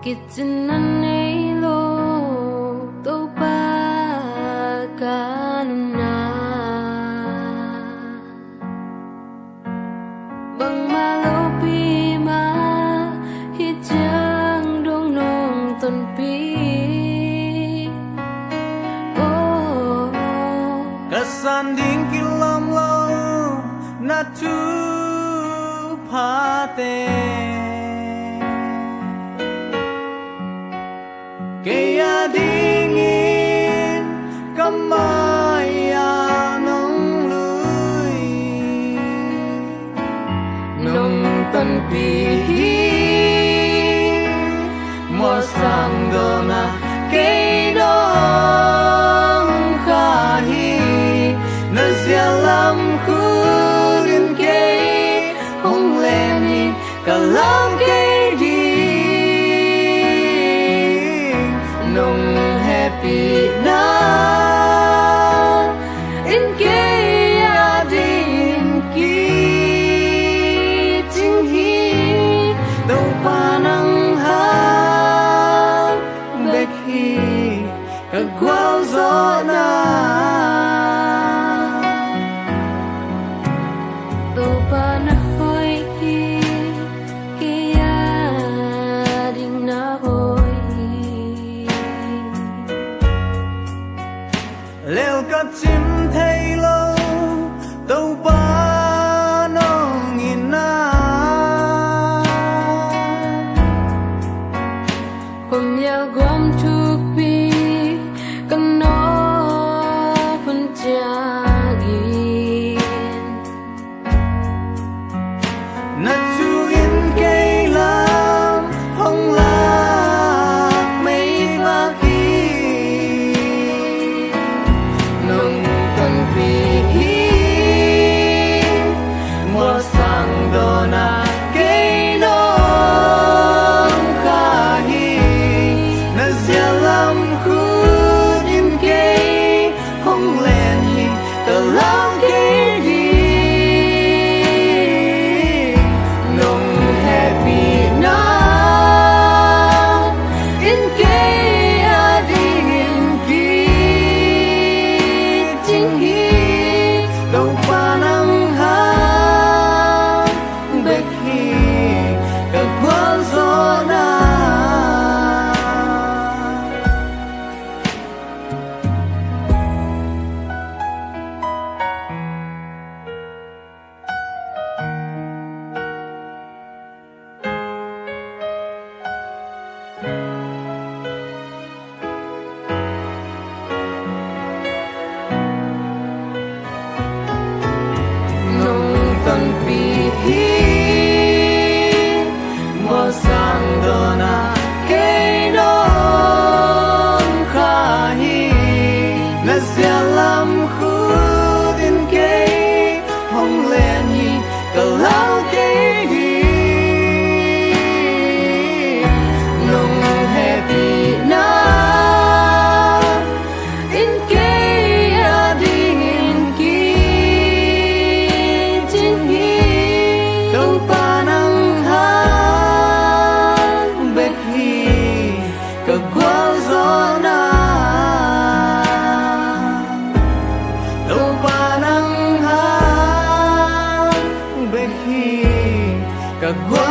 Kitsinanay lo to pa kanuna bang malopi ma hijang dong nong ton pi oh kasanding kilam lo na tu phate kaya dingin kamaya nong lui nong ton pi mo sang do na kay dong khahi na zialam khudin kay hong leni kalam kay nung happy na in kaya din ki ting hi đâu pa nang ha bek hi ka gwal zo na to pa na hoy ki kaya ding na hoy leo ka chim thấy lâu đâu ba nong ina hôm ya gom thuk pi kan no pun jagin na chu in cây lam hong lạc mấy ba khi nong ton pi mo sang do na cây nong khahi na zialam khud in cây hong len hi ta lam cây đi nong happy na in cây ading in ki ting hi đâu pa nang ha bek hi ka gwal zo na nong ton pi mo sang do na kay dong khahi na zialam khud in kay hong len hi kalau kay hi nong happy na in kay ading in ki ting hi đâu pa nang ha bek hi ka gwal zo na đâu pa nang ha bek hi ka gwal